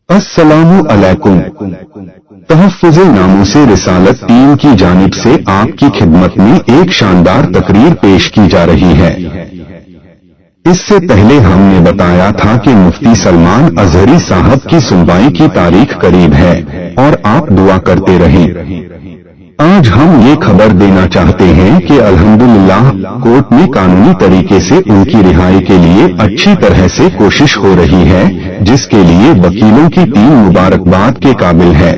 अस्सलामु अलैकुम। तहफ़्फ़ुज़ नामूस रिसालत टीम की जानिब से आपकी खिदमत में एक शानदार तकरीर पेश की जा रही है। इससे पहले हमने बताया था कि मुफ्ती सलमान अजहरी साहब की सुनवाई की तारीख करीब है और आप दुआ करते रहें। आज हम ये खबर देना चाहते हैं कि अल्हम्दुलिल्लाह कोर्ट में कानूनी तरीके से उनकी रिहाई के लिए अच्छी तरह से कोशिश हो रही है, जिसके लिए वकीलों की टीम मुबारकबाद के काबिल है।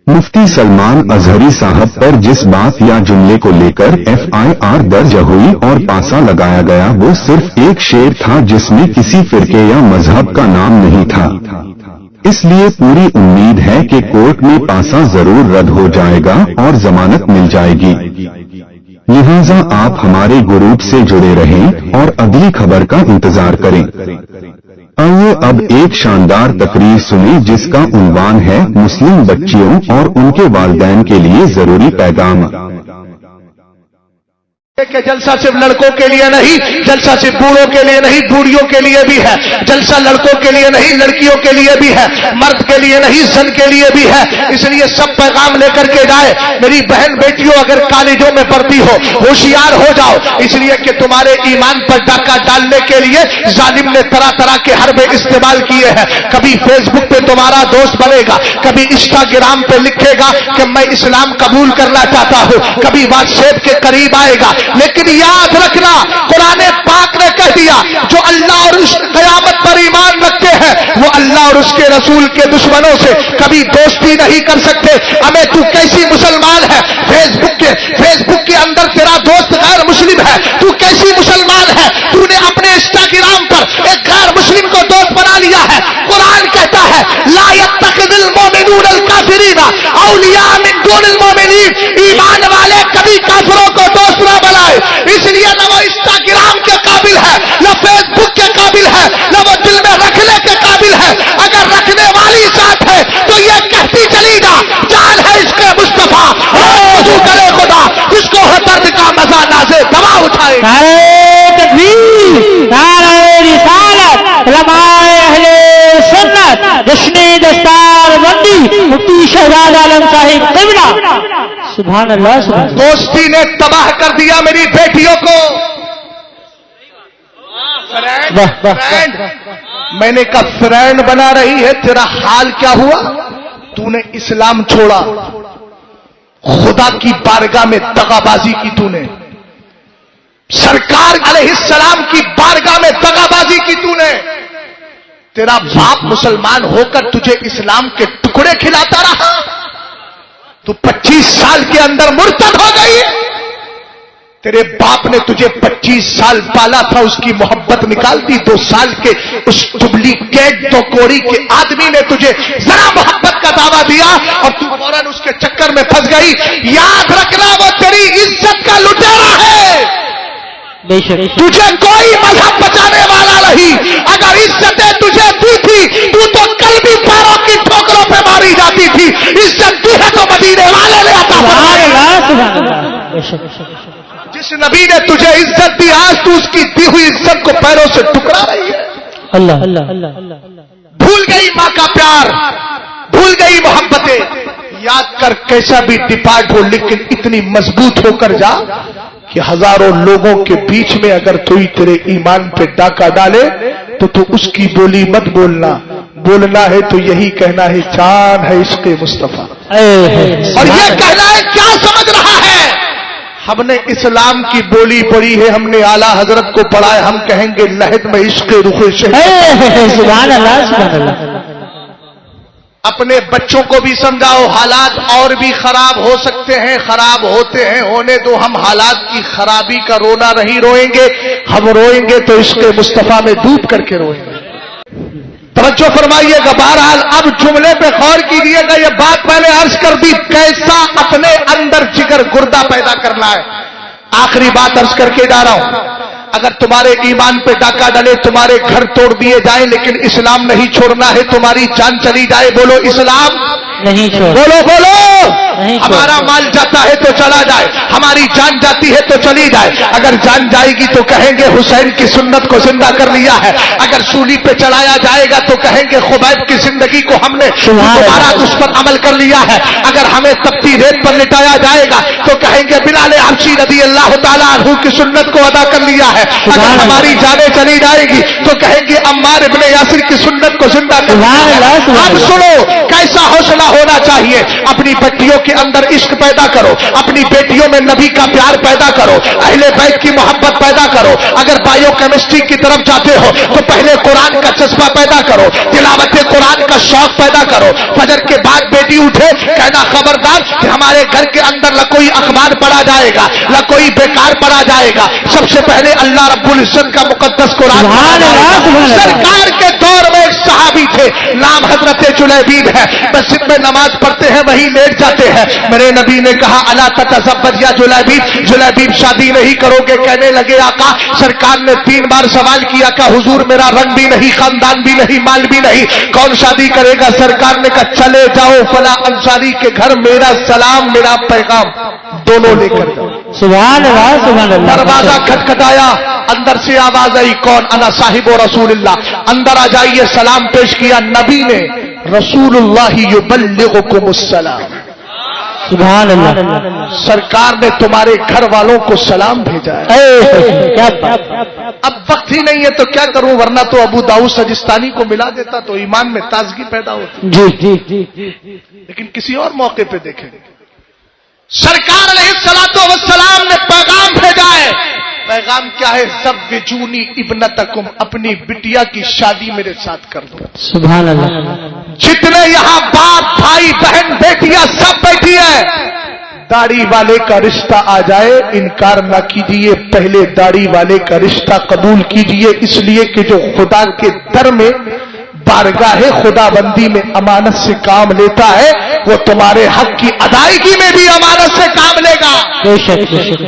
मुफ्ती सलमान अजहरी साहब पर जिस बात या जुमले को लेकर FIR दर्ज हुई और पासा लगाया गया वो सिर्फ एक शेर था जिसमें किसी फिरके या मजहब का नाम नहीं था। इसलिए पूरी उम्मीद है कि कोर्ट में पासा जरूर रद्द हो जाएगा और जमानत मिल जाएगी। लिहाजा आप हमारे ग्रुप से जुड़े रहें और अगली खबर का इंतजार करें। आइए अब एक शानदार तकरीर सुने जिसका उन्वान है मुस्लिम बच्चियों और उनके वालिदैन के लिए जरूरी पैगाम। कि जलसा सिर्फ लड़कों के लिए नहीं, जलसा सिर्फ बूढ़ों के लिए नहीं, बूढ़ियों के लिए भी है। जलसा लड़कों के लिए नहीं, लड़कियों के लिए भी है, मर्द के लिए नहीं, जन के लिए भी है। इसलिए सब पैगाम लेकर के जाए। मेरी बहन बेटियों अगर कॉलेजों में पढ़ती हो, होशियार हो जाओ, इसलिए कि तुम्हारे ईमान पर डाका डालने के लिए जालिम ने तरह तरह के हरबे इस्तेमाल किए हैं। कभी फेसबुक पे तुम्हारा दोस्त बनेगा, कभी इंस्टाग्राम पे लिखेगा कि मैं इस्लाम कबूल करना चाहता हूँ, कभी व्हाट्सएप के करीब आएगा। लेकिन याद रखना, कुरान पाक ने कह दिया जो अल्लाह और उस क़यामत पर ईमान रखते हैं वो अल्लाह और उसके रसूल के दुश्मनों से कभी दोस्ती नहीं कर सकते। हमें तू कैसी मुसलमान है, फेसबुक के अंदर तेरा दोस्त गैर मुस्लिम है, तू कैसी मुसलमान है, तूने अपने इंस्टाग्राम पर एक गैर मुस्लिम को दोस्त बना लिया है। कुरान कहता है ला यत्तखिज़ुल मुमिनून अल काफिरीन औलिया मिन दूनिल मुमिनीन, ईमान वाले कभी काफिरों को दोस्त ना बनाए। इसलिए न वो इंस्टाग्राम के काबिल है, न फेसबुक के काबिल है, न वो दिल में रखने के काबिल है। अगर रखने वाली साथ है तो ये कहती चली जा जान है इसके मुस्तफा, वजू करे खुदा जिसको है दर्द का मजा नाज़े दवा उठाए। नारे तकबीर, नारे रिसालत, उलमाए अहले सुन्नत, जश्ने दस्तार बंदी मुफ्ती शहजाद आलम साहिब क़िबला। सुभान अल्लाह, सुभान अल्लाह। दोस्ती ने तबाह कर दिया मेरी बेटियों को। फ्रेंड, मैंने कहा फ्रेंड बना रही है, तेरा हाल क्या हुआ? तूने इस्लाम छोड़ा, खुदा की बारगाह में दगाबाजी की, तूने सरकार अलैहिस्सलाम की बारगाह में दगाबाजी की तूने। तेरा बाप मुसलमान होकर तुझे इस्लाम के टुकड़े खिलाता रहा, तू 25 साल के अंदर मुर्तद हो गई। तेरे बाप ने तुझे 25 साल पाला था, उसकी मोहब्बत निकाल दी। 2 साल के उस डुप्लीकेट दो कोड़ी के आदमी ने तुझे जरा मोहब्बत का दावा दिया और तू फौरन उसके चक्कर में फंस गई। याद रखना वो तेरी इज्जत का लुटेरा है, तुझे कोई मजहब बचाने वाला नहीं। अगर इज्जतें तुझे दी थी तू तो कल भी पैरों की ठोकरों पे मारी जाती थी। इज्जत दी है तो मदीने वाले ले आता। जिस नबी ने तुझे इज्जत दी आज तू उसकी दी हुई इज्जत को पैरों से टुकरा रही है। अल्लाह अल्लाह। भूल गई माँ का प्यार, भूल गई मोहब्बतें। याद कर कैसा भी डिपार्ट हो लेकिन इतनी मजबूत होकर जा कि हजारों लोगों के बीच में अगर कोई तेरे ईमान पे डाका डाले तो तू उसकी बोली मत बोलना। बोलना है तो यही कहना है जान है इश्क़े मुस्तफा। और ये कहना है क्या समझ रहा है, हमने इस्लाम की बोली पढ़ी है, हमने आला हजरत को पढ़ा है, हम कहेंगे लहद में इश्क़े रुखे शहीद। सुभान अल्लाह, सुभान अल्लाह। अपने बच्चों को भी समझाओ हालात और भी खराब हो सकते हैं, खराब होते हैं, होने दो। हम हालात की खराबी का रोना नहीं रोएंगे, हम रोएंगे तो इश्क़े मुस्तफा में डूब करके रोएंगे। तवज्जो फरमाइएगा। बहरहाल अब जुमले पे गौर कीजिएगा। ये बात मैंने अर्ज कर दी कैसा अपने अंदर जिगर गुर्दा पैदा करना है। आखिरी बात अर्ज करके जा रहा हूं, अगर तुम्हारे ईमान पे डाका डले, तुम्हारे घर तोड़ दिए जाए लेकिन इस्लाम नहीं छोड़ना है, तुम्हारी जान चली जाए, बोलो इस्लाम नहीं छोड़, बोलो बोलो हमारा माल जाता है तो चला जाए, हमारी जान जाती है तो चली जाए, अगर जान जाएगी तो कहेंगे हुसैन की सुन्नत को जिंदा कर लिया है, अगर सूली पे चढ़ाया जाएगा तो कहेंगे खुबैब की जिंदगी को हमने दोबारा उस पर अमल कर लिया है, अगर हमें तपती रेत पर लिटाया जाएगा तो कहेंगे बिलाल हबशी रज़ी अल्लाह ताला अन्हु की सुन्नत को अदा कर लिया है, अगर हमारी जानें चली जाएगी तो कहेंगे अम्मार इब्ने यासिर की सुन्नत को जिंदा कर लिया है। अब सुनो कैसा हौसला होना चाहिए, अपनी बच्चियों के अंदर इश्क पैदा करो, अपनी बेटियों में नबी का प्यार पैदा करो, अहले बैत की मोहब्बत पैदा करो, अगर बायो केमिस्ट्री की तरफ जाते हो तो पहले कुरान का चस्पा पैदा करो, तिलावत कुरान का शौक पैदा करो, फजर के बाद बेटी उठे कहना खबरदार कि हमारे घर के अंदर न कोई अखबार पढ़ा जाएगा न कोई बेकार पढ़ा जाएगा, सबसे पहले अल्लाह रब्बुल इज्जत का मुकद्दस कुरान। सरकार के दौर में एक सहाबी थे, नाम हजरत जुलैबीब है, मस्जिद में नमाज पढ़ते हैं वहीं लेट जाते हैं, मेरे नबी ने कहा अला ततज़व्वज या जुलैबीब, जुलैबीब शादी नहीं करोगे? कहने लगे आका, सरकार ने 3 बार सवाल किया कि हुजूर मेरा रंग भी नहीं, खानदान भी नहीं, माल भी नहीं, कौन शादी करेगा? सरकार ने कहा चले जाओ फला अंसारी के घर, मेरा सलाम मेरा पैगाम दोनों लेकर जाओ। सुभान अल्लाह, सुभान अल्लाह। दरवाजा खटखटाया, अंदर से आवाज आई कौन? अना साहिबो रसूलुल्लाह, अंदर आ जाइए। सलाम पेश किया नबी ने, रसूलुल्लाह युबल्लिगुकुमुस सलाम, सुभान अल्लाह। सरकार ने तुम्हारे घर वालों को सलाम भेजा है। क्या अब वक्त ही नहीं है तो क्या करूं, वरना तो अबू दाऊद सजिस्तानी को मिला देता तो ईमान में ताजगी पैदा होती। जी जी जी, लेकिन किसी और मौके पे देखेंगे। सरकार अलैहिस्सलातो वस्सलाम ने पैगाम भेजा है। पैगाम क्या है? ज़व्विजूनी इब्नतकुम, अपनी बिटिया की शादी मेरे साथ कर दो। सुभान अल्लाह। जितने यहाँ बाप भाई बहन बेटियां सब बैठी है, दाढ़ी वाले का रिश्ता आ जाए इनकार ना कीजिए, पहले दाढ़ी वाले का रिश्ता कबूल कीजिए, इसलिए कि जो खुदा के दर में बारगाह खुदाबंदी में अमानत से काम लेता है वो तुम्हारे हक की अदायगी में भी अमानत से काम लेगा। बेशक बेशक।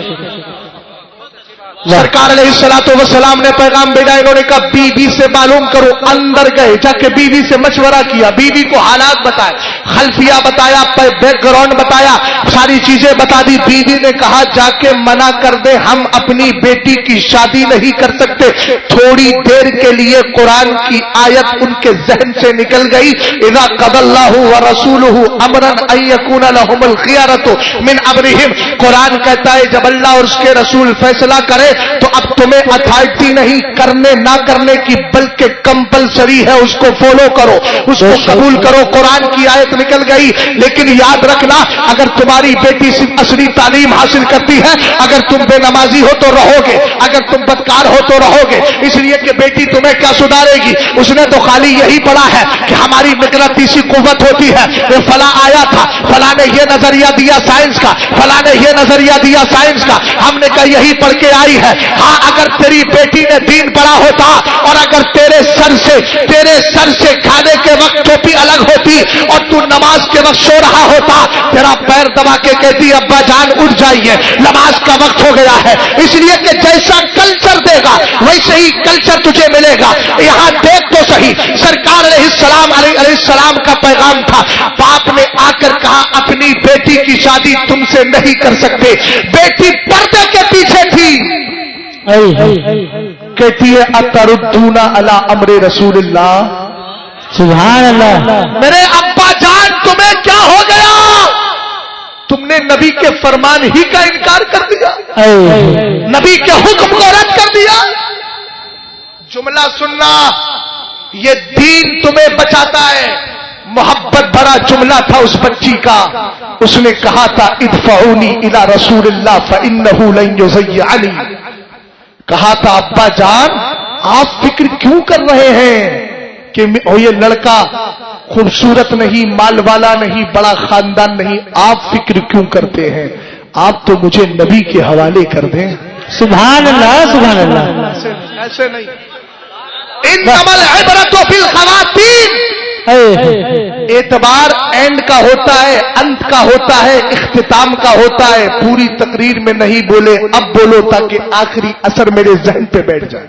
सरकार अलैहिस्सलातो वस्सलाम ने पैगाम भेजा, इन्होंने कहा बीवी से मालूम करो। अंदर गए, जाके बीवी से मशवरा किया, बीवी को हालात बताए, खल्फिया बताया, बैकग्राउंड बताया, सारी चीजें बता दी। बीवी ने कहा जाके मना कर दे, हम अपनी बेटी की शादी नहीं कर सकते। थोड़ी देर के लिए कुरान की आयत उनके जहन से निकल गई, इज़ा क़ज़ल्लाहु व रसूलुहु अमरन अन यकून लहुमुल खियरतु मिन अमरिहिम। कुरान कहता है जब अल्लाह और उसके रसूल फैसला करे तो अब तुम्हें अथॉरिटी नहीं करने ना करने की, बल्कि कंपलसरी है, उसको फॉलो करो, उसको कबूल करो। कुरान की आयत निकल गई। लेकिन याद रखना, अगर तुम्हारी बेटी सिर्फ असली तालीम हासिल करती है, अगर तुम बेनमाजी हो तो रहोगे, अगर तुम बदकार हो तो रहोगे, इसलिए कि बेटी तुम्हें क्या सुधारेगी? उसने तो खाली यही पढ़ा है कि हमारी मकनातीसी कुव्वत होती है, वो फला आया था, फला ने ये नजरिया दिया साइंस का, फला ने ये नजरिया दिया साइंस का, हमने कहा यही पढ़ के आई है। हाँ, अगर तेरी बेटी ने दीन पढ़ा होता और अगर तेरे सर से खाने के वक्त टोपी अलग होती और तू नमाज के वक्त सो रहा होता, तेरा पैर दबा के कहती अब्बा जान उठ जाइए, नमाज का वक्त हो गया है। इसलिए कि जैसा कल्चर देगा वैसे ही कल्चर तुझे मिलेगा। यहाँ देख तो सही, सरकार अलैहिस्सलाम का पैगाम था। बाप ने आकर कहा अपनी बेटी की शादी तुमसे नहीं कर सकते। बेटी पर्दे के पीछे थी, कहती है अतरुद्दूना अला अमरे रसूलिल्लाह। सुभान अल्लाह। मेरे अब्बा जान तुम्हें क्या हो गया? तुमने नबी के फरमान ही का इनकार कर दिया, नबी के हुक्म को रद्द कर दिया। जुमला सुनना, ये दीन तुम्हें बचाता है। मोहब्बत भरा जुमला था उस बच्ची का, उसने कहा था इदफऊनी इला रसूलिल्लाह फइन्नहु लन युज़य्यअनी। कहा था अब्बा जान आप फिक्र क्यों कर रहे हैं कि ये लड़का खूबसूरत नहीं, माल वाला नहीं, बड़ा खानदान नहीं, आप फिक्र क्यों करते हैं? आप तो मुझे नबी के हवाले कर दें। सुभान अल्लाह, सुभान अल्लाह। ऐसे नहीं, इन्नमल इबरतु बिल खवातीन। एतबार एंड का होता है, अंत का होता है, इख्तिताम का होता है। पूरी तकरीर में नहीं बोले, अब बोलो ताकि आखिरी असर मेरे जहन पे बैठ जाए।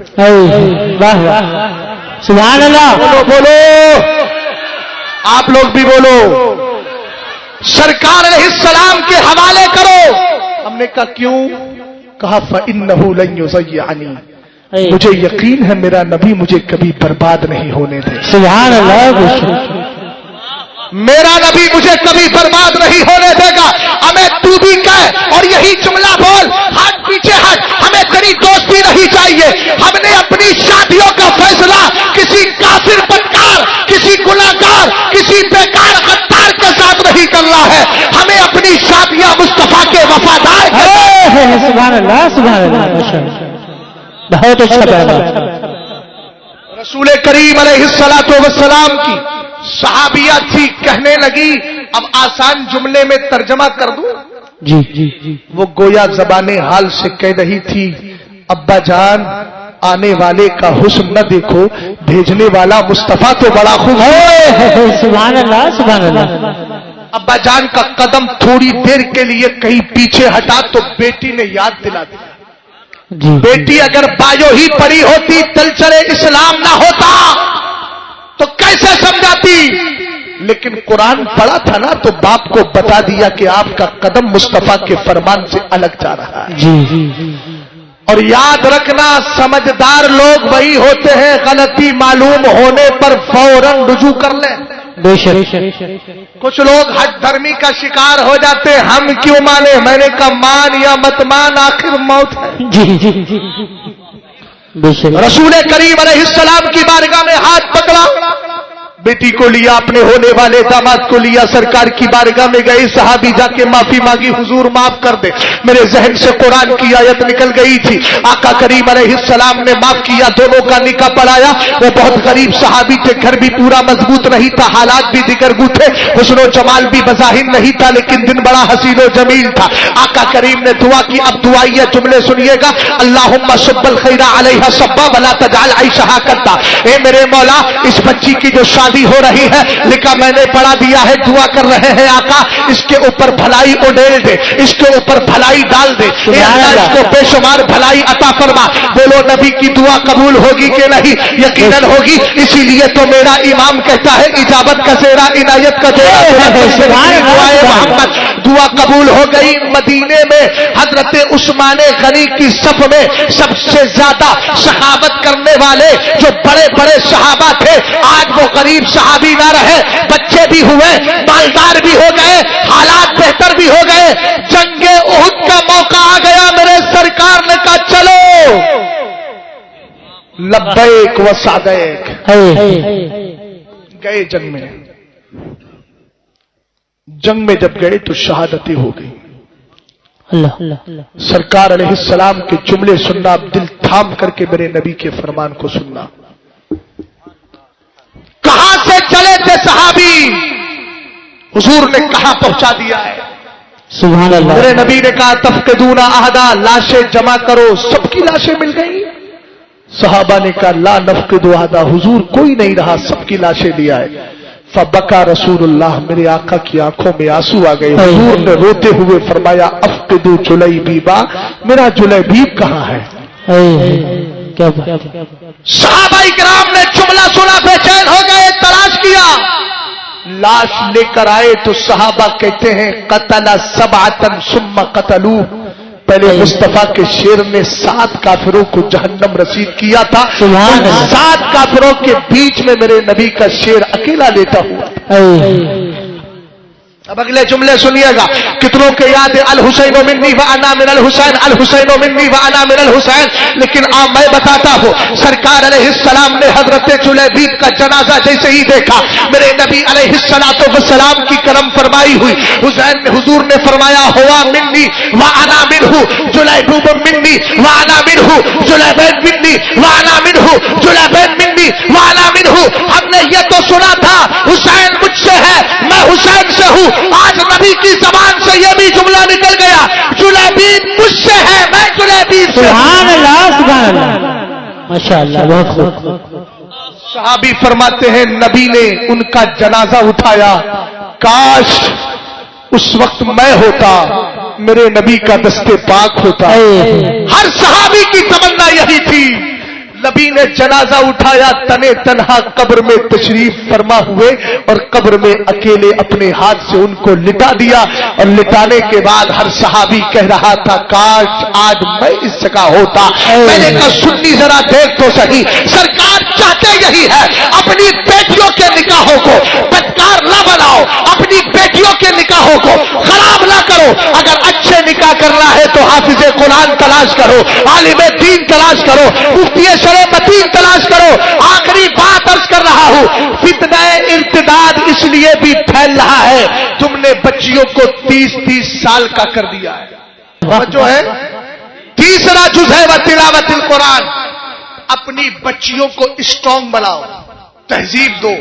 वाह सुभान अल्लाह। बोलो बोलो, आप लोग भी बोलो सरकार अलैहिस्सलाम के हवाले करो। हमने कहा क्यों? कहा फ़इन्नहु लन युज़य्यअनी, मुझे यकीन है मेरा नबी मुझे कभी बर्बाद नहीं होने दे। सुभान अल्लाह, मेरा नबी मुझे कभी बर्बाद नहीं होने देगा। हमें तू भी कह और यही जुमला बोल, हाथ पीछे हट, हमें तेरी दोस्ती नहीं चाहिए। हमने अपनी शादियों का फैसला किसी काफिर बदकार, किसी गुनाहगार, किसी बेकार गद्दार के साथ नहीं करना है। हमें अपनी शादियां मुस्तफा के वफादार सुभान अल्लाह, सुभान अल्लाह, माशाअल्लाह, बहुत अच्छा पैगाम। रसूल करीम अलैहिस्सलातु वस्सलाम की सहाबिया थी, कहने लगी अब आसान जुमले में तर्जमा कर दूं? जी जी जी। वो गोया ज़बाने हाल से कह रही थी, अब्बा जान आने वाले का हुस्न न देखो, भेजने वाला मुस्तफा तो बड़ा खूब है। सुभान अल्लाह, सुभान अल्लाह। अब्बा जान का कदम थोड़ी देर के लिए कहीं पीछे हटा तो बेटी ने याद दिला दिया। बेटी अगर बायो ही पड़ी होती, तलचरे इस्लाम ना होता तो कैसे समझाती? लेकिन कुरान पढ़ा था ना तो बाप को बता दिया कि आपका कदम मुस्तफा के फरमान से अलग जा रहा है। जी जी। और याद रखना, समझदार लोग वही होते हैं गलती मालूम होने पर फौरन रुजू कर ले। बेशक। कुछ लोग हद धर्मी का शिकार हो जाते हैं, हम क्यों माने? मैंने कहा मान या मत मान, आखिर मौत है। जी जी जी। बेशक। रसूल करीम अलैहिस्सलाम की बारगाह में हाथ पकड़ा, बेटी को लिया, अपने होने वाले दामाद को लिया, सरकार की बारगाह में गई, सहाबी जाके माफी मांगी, हुजूर माफ कर दे, मेरे जहन से कुरान की आयत निकल गई थी। आका करीम अलैहिस्सलाम ने माफ किया, दोनों का निकाह पढ़ाया। वो बहुत गरीब सहाबी थे, घर भी पूरा मजबूत नहीं था, हालात भी दिगरगू थे, हुस्न जमाल भी बज़ाहिर नहीं था, लेकिन दिन बड़ा हसीन व जमील था। आका करीम ने दुआ की। अब दुआइया जुमले सुनिएगा, अल्लाहुम्मा सुब्बल खैरा अलैहा सब्बा वला तजाल ऐशहा कद्दा। ए मेरे मौला, इस बच्ची की जो शादी हो रही है, लिखा मैंने पढ़ा दिया है, दुआ कर रहे हैं आका, इसके ऊपर भलाई उड़ेल दे, इसके ऊपर भलाई डाल दे, इसको बेशुमार भलाई अता फरमा। बोलो नबी की दुआ कबूल होगी कि नहीं? यकीनन होगी। इसीलिए तो मेरा इमाम कहता है, इजाबत का सेरा इनायत का देरा, दुआ कबूल हो गई। मदीने में हजरत उस्मान गनी की सफ में सबसे ज्यादा शहाबत करने वाले जो बड़े बड़े सहाबा थे, आज वो गरीब सहाबी ना रहे, बच्चे भी हुए, मालदार भी हो गए, हालात बेहतर भी हो गए। जंगे उहुद का मौका आ गया, मेरे सरकार ने कहा चलो, लब्बैक व सादैक। गए जंग में। जंग में जब गए तो शहादतें हो गई। सरकार अलैहिस्सलाम के जुमले सुनना, दिल थाम करके मेरे नबी के फरमान को सुनना। कहां से चले थे सहाबी, हुजूर ने कहां पहुंचा दिया है। सुभान अल्लाह। मेरे नबी ने कहा तफकदूना अहदा, लाशें जमा करो। सबकी लाशें मिल गई। सहाबा ने कहा ला नफकदू अहदा, हुजूर कोई नहीं रहा, सबकी लाशें लिया है। फबका रसूलुल्लाह, मेरे आका की आंखों में आंसू आ गए। हुजूर ने रोते हुए फरमाया अफकदू जुलैबीबा, मेरा जुलैबीब कहां है? सहाबा इकराम ने जुमला सुना, बेचैन हो गए, तलाश किया। लाश लेकर आए तो सहाबा कहते हैं कतला सबअतन सुम्मा कतलू, पहले मुस्तफा के शेर ने 7 काफिरों को जहन्नम रसीद किया था। 7 काफिरों के बीच में मेरे नबी का शेर अकेला लेता हुआ। अब अगले जुमले सुनिएगा, कितनों के याद है अल हुसैन मिन्नी व अना मिनल हुसैन, अल हुसैन मिन्नी व अना मिनल हुसैन। लेकिन अब मैं बताता हूं, सरकार अलैहिस्सलाम ने हजरत जुलैबीब का जनाजा जैसे ही देखा, मेरे नबी अलैहिस्सलातु वस्सलाम की करम फरमाई हुई। हुजूर ने फरमाया हुआ मिन्नी व अना मिनहु, जुलैबीब मिन्नी व अना मिनहु, जुलैबीब मिन्नी व अना मिनहु, जुलैबीब मिन्नी व अना मिनहु। हमने ये तो सुना था हुसैन मुझसे है, मैं हुसैन से हूं। आज नबी की जबान से यह भी जुमला निकल गया, जुलैबीब मुझसे है, मैं जुलैबीब से। सुभान अल्लाह, सुभान अल्लाह, माशाअल्लाह, बहुत खूब। सहाबी फरमाते हैं नबी ने उनका जनाजा उठाया, काश उस वक्त मैं होता, मेरे नबी का दस्ते पाक होता। हर सहाबी की तमन्ना यही थी। नबी ने जनाजा उठाया, तने तन्हा कब्र में तशरीफ फरमा हुए और कब्र में अकेले अपने हाथ से उनको लिटा दिया। और लिटाने के बाद हर सहाबी कह रहा था, काश आज मैं इस जगह होता। मैंने कहा सुन्नी जरा देख तो सही, सरकार चाहते यही है, अपनी बेटियों के निकाहों को बदकार न बनाओ, अपनी बेटियों के निकाहों को खराब ना करो। अगर अच्छे निकाह करना है तो हाफिज कुरान तलाश करो, आलिम दीन तलाश करो, मुफ्ती शरअ-मतीन तलाश करो। आखिरी बात अर्ज कर रहा हूं, फितने इर्तिदाद इसलिए भी फैल रहा है, तुमने बच्चियों को 30-30 साल का कर दिया है। जो है तीसरा जुज है व तिलावतिल कुरान। अपनी बच्चियों को स्ट्रांग बनाओ, तहजीब दो।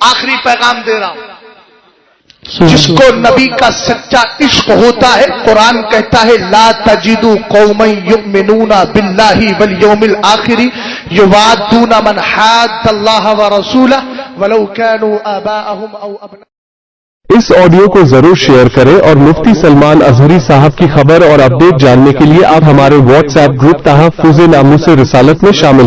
आखिरी पैगाम दे रहा हूं, जिसको नबी का सच्चा इश्क होता है, कुरान कहता है ला तजिदु कौमन युमिनूना बिल्लाहि वल यौमिल आखिरी युवादूना मन हाद्दल्लाह व रसूलहु वलौ कानू आबाअहुम औ अबना। इस ऑडियो को जरूर शेयर करें और मुफ्ती सलमान अजहरी साहब की खबर और अपडेट जानने के लिए आप हमारे व्हाट्सएप ग्रुप तहफ़्फ़ुज़-ए-नामूस रिसालत में शामिल